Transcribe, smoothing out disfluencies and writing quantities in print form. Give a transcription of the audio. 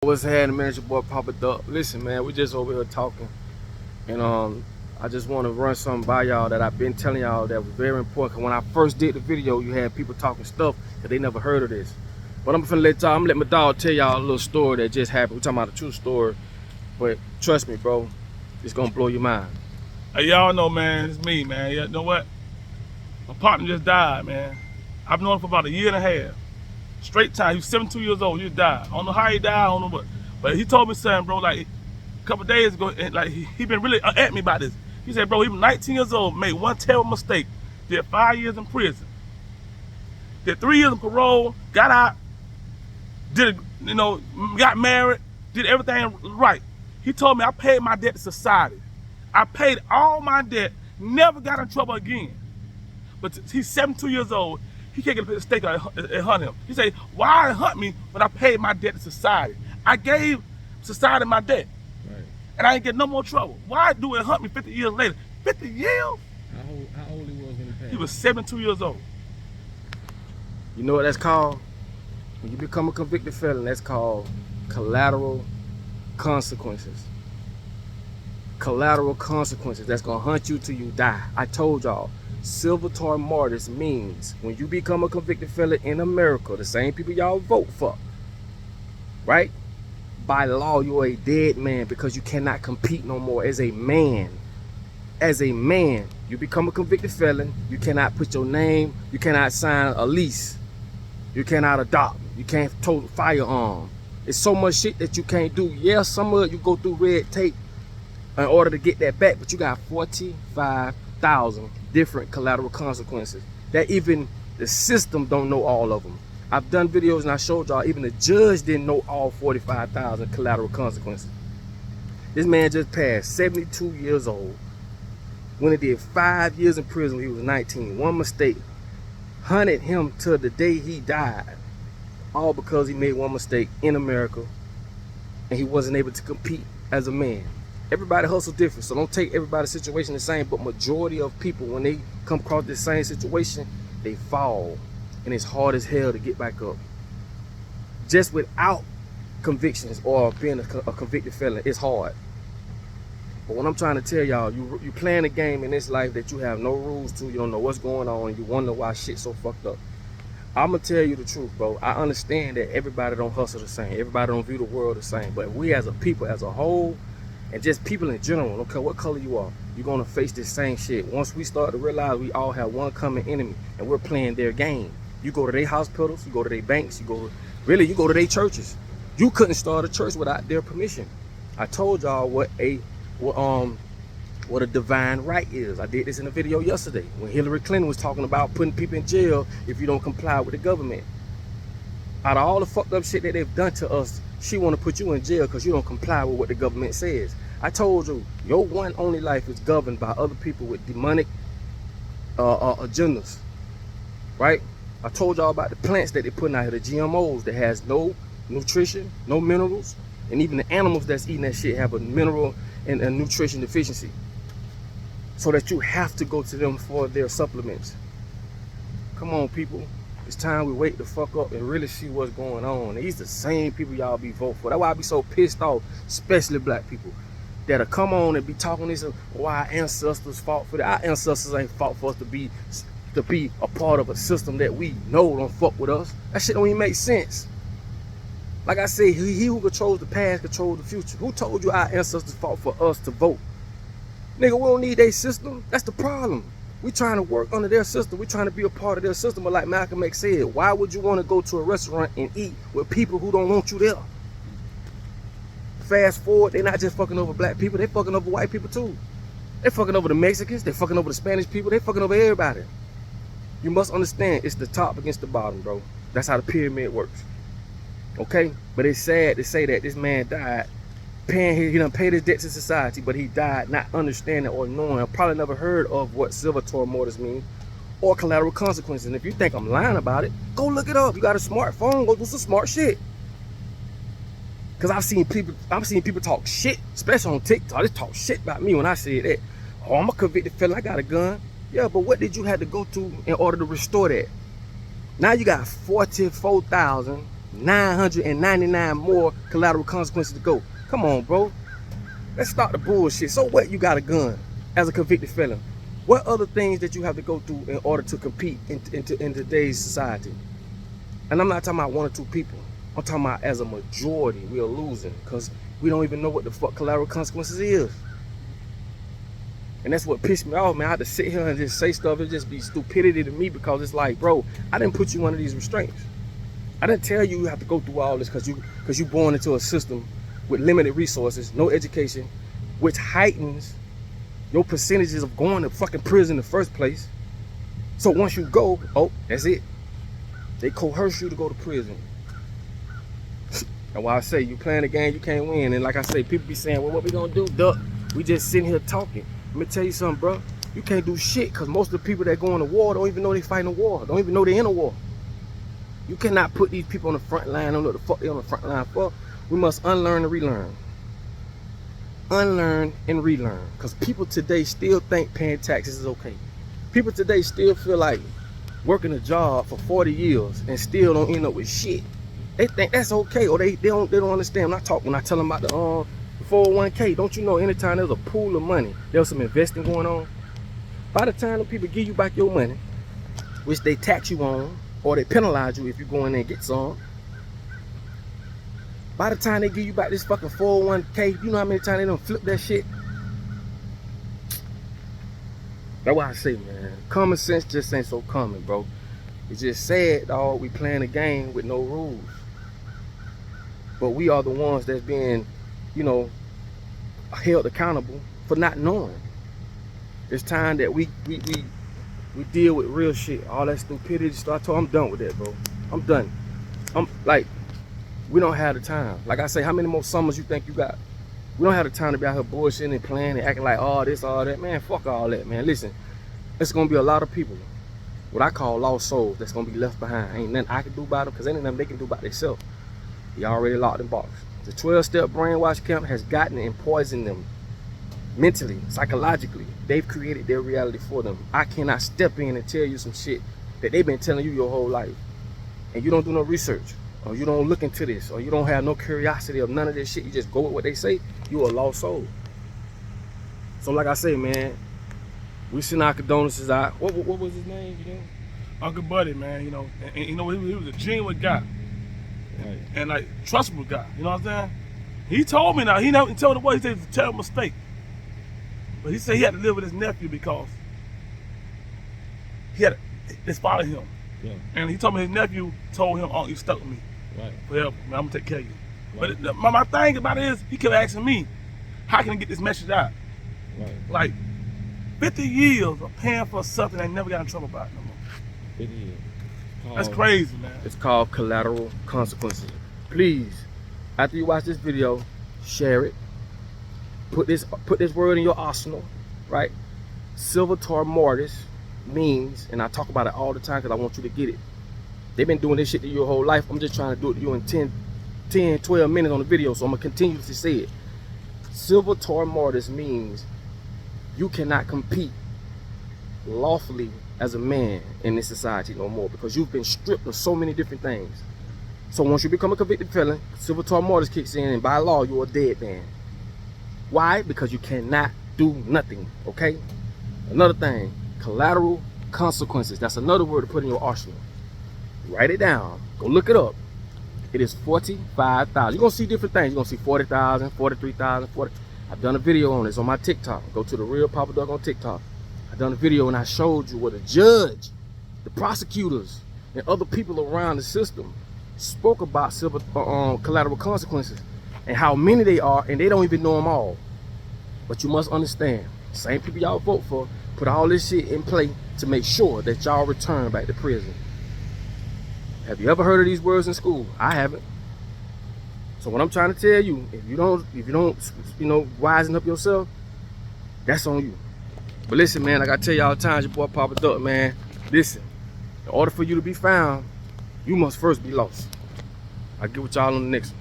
What's happening, man? It's your boy Papa Duck. Listen, man, we just over here talking, and I just want to run something by y'all that I've been telling y'all that was very important. When I first did the video, you had people talking stuff that they never heard of this. But I'm gonna let my dog tell y'all a little story that just happened. We're talking about a true story, but trust me, bro, it's gonna blow your mind. Hey, y'all know, man, it's me, man. You know what? My partner just died, man. I've known him for about a year and a half. Straight time. He was 72 years old. He just died. I don't know how he died. I don't know what. But he told me something, bro, like a couple of days ago, and like he been really at me about this. He said, bro, he was 19 years old, made one terrible mistake, did 5 years in prison, did 3 years in parole, got out, got married, did everything right. He told me I paid my debt to society. I paid all my debt, never got in trouble again. But he's 72 years old. He can't get a stake and hunt him. He said, why hunt me when I paid my debt to society? I gave society my debt. Right. And I ain't get no more trouble. Why do it hunt me 50 years later? 50 years? How old he was when he passed? He was 72 years old. You know what that's called? When you become a convicted felon, that's called collateral consequences. Collateral consequences. That's gonna hunt you till you die. I told y'all. Silvertour mortis means when you become a convicted felon in America, the same people y'all vote for, right? By law, you're a dead man because you cannot compete no more as a man. As a man, you become a convicted felon, you cannot put your name, you cannot sign a lease, you cannot adopt, you can't tote a firearm. It's so much shit that you can't do. Yeah, some of it you go through red tape in order to get that back, but you got 45,000 different collateral consequences that even the system don't know all of them. I've done videos and I showed y'all even the judge didn't know all 45,000 collateral consequences. This man just passed, 72 years old. When he did 5 years in prison when he was 19. One mistake hunted him till the day he died. All because he made one mistake in America and he wasn't able to compete as a man. Everybody hustle different, so don't take everybody's situation the same, but majority of people, when they come across this same situation, they fall, and it's hard as hell to get back up. Just without convictions or being a convicted felon, it's hard. But what I'm trying to tell y'all, you playing a game in this life that you have no rules to, you don't know what's going on, and you wonder why shit's so fucked up. I'm gonna tell you the truth, bro. I understand that everybody don't hustle the same, everybody don't view the world the same, but we as a people, as a whole, and just people in general, don't care what color you are, you're gonna face this same shit. Once we start to realize we all have one common enemy and we're playing their game. You go to their hospitals, you go to their banks, you go to their churches. You couldn't start a church without their permission. I told y'all what a divine right is. I did this in a video yesterday when Hillary Clinton was talking about putting people in jail if you don't comply with the government. Out of all the fucked up shit that they've done to us, she want to put you in jail because you don't comply with what the government says. I told you, your one only life is governed by other people with demonic agendas, right? I told y'all about the plants that they're putting out here, the GMOs that has no nutrition, no minerals, and even the animals that's eating that shit have a mineral and a nutrition deficiency. So that you have to go to them for their supplements. Come on, people. It's time we wake the fuck up and really see what's going on. These the same people y'all be voting for. That's why I be so pissed off, especially black people, that'll come on and be talking this, why our ancestors fought for that. Our ancestors ain't fought for us to be a part of a system that we know don't fuck with us. That shit don't even make sense. Like I say, he who controls the past controls the future. Who told you our ancestors fought for us to vote? Nigga, we don't need their system. That's the problem. We trying to work under their system. We trying to be a part of their system. But like Malcolm X said, why would you want to go to a restaurant and eat with people who don't want you there? Fast forward, they're not just fucking over black people, they fucking over white people too. They fucking over the Mexicans, they fucking over the Spanish people, they fucking over everybody. You must understand, it's the top against the bottom, bro. That's how the pyramid works. Okay? But it's sad to say that this man died he done paid his debt to society, but he died not understanding or knowing, probably never heard of what silvertour mortis means or collateral consequences. And if you think I'm lying about it, go look it up. You got a smartphone, go do some smart shit. Cause I've seen people talk shit, especially on TikTok. They talk shit about me when I said that. Oh, I'm a convicted felon, I got a gun. Yeah, but what did you have to go to in order to restore that? Now you got 44,000 999 more collateral consequences to go. Come on, bro. Let's start the bullshit. So what? You got a gun as a convicted felon. What other things that you have to go through in order to compete in today's society? And I'm not talking about 1 or 2 people. I'm talking about as a majority, we are losing because we don't even know what the fuck collateral consequences is. And that's what pissed me off, man. I had to sit here and just say stuff. It just be stupidity to me because it's like, bro, I didn't put you under these restraints. I didn't tell you have to go through all this because you born into a system with limited resources, no education, which heightens your percentages of going to fucking prison in the first place. So once you go, oh, that's it. They coerce you to go to prison. And why I say you playing the game, you can't win. And like I say, people be saying, well, what we gonna do, duck? We just sitting here talking. Let me tell you something, bro. You can't do shit because most of the people that go into war don't even know they fighting a war. Don't even know they're in a war. You cannot put these people on the front line. I don't know what the fuck they on the front line for. We must unlearn and relearn. Unlearn and relearn. Because people today still think paying taxes is okay. People today still feel like working a job for 40 years and still don't end up with shit. They think that's okay, or they don't understand. I'm not talking when I tell them about the 401k. Don't you know anytime there's a pool of money, there's some investing going on? By the time the people give you back your money, which they tax you on, or they penalize you if you go in there and get some, by the time they give you back this fucking 401k, you know how many times they don't flip that shit? That's why I say, man, common sense just ain't so common, bro. It's just sad, dog, we playing a game with no rules. But we are the ones that's being, you know, held accountable for not knowing. It's time that we deal with real shit. All that stupidity stuff. I'm done with that, bro. I'm done. I'm like, we don't have the time. Like I say, how many more summers you think you got? We don't have the time to be out here bullshitting and playing and acting like all this, all that. Man, fuck all that, man. Listen, it's gonna be a lot of people, what I call lost souls, that's gonna be left behind. Ain't nothing I can do about them because ain't nothing they can do about themselves. They already locked in box. The 12-step brainwash camp has gotten and poisoned them mentally, psychologically. They've created their reality for them. I cannot step in and tell you some shit that they've been telling you your whole life. And you don't do no research, or you don't look into this, or you don't have no curiosity of none of this shit. You just go with what they say, you a lost soul. So like I say, man, we send our condolences out. What was his name, you know? Uncle Buddy, man, you know, and you know, he was a genuine guy. Right. And like trustable guy, you know what I'm saying? He told me now, he never told the boy, he said it's a terrible mistake. But he said he had to live with his nephew because they spotted him. Yeah. And he told me his nephew told him, oh, you stuck with me. Right. Forever, man, I'm gonna take care of you. Right. But my thing about it is, he kept asking me, how can I get this message out? Right. Like, 50 years of paying for something I never got in trouble about no more. 50 years. That's crazy, man. It's called collateral consequences. Please, after you watch this video, share it. Put this word in your arsenal, right? Silvertor mortis means, and I talk about it all the time because I want you to get it. They've been doing this shit to you your whole life. I'm just trying to do it to you in 10, 12 minutes on the video, so I'm gonna continue to say it. Silvertor mortis means you cannot compete lawfully as a man in this society no more because you've been stripped of so many different things. So once you become a convicted felon, silvertor mortis kicks in, and by law you're a dead man. Why? Because you cannot do nothing, okay? Another thing, collateral consequences. That's another word to put in your arsenal. Write it down. Go look it up. It is 45,000. You're gonna see different things. You're gonna see 40,000, 43,000, 40. I've done a video on this on my TikTok. Go to the Real Papa Duck on TikTok. I've done a video and I showed you what a judge, the prosecutors, and other people around the system spoke about collateral consequences and how many they are, and they don't even know them all. But you must understand, same people y'all vote for put all this shit in play to make sure that y'all return back to prison. Have you ever heard of these words in school? I haven't. So what I'm trying to tell you, if you don't, you know, wisen up yourself, that's on you. But listen, man, like I tell you all the time, your boy Papa Duck, man. Listen, in order for you to be found, you must first be lost. I'll get with y'all on the next one.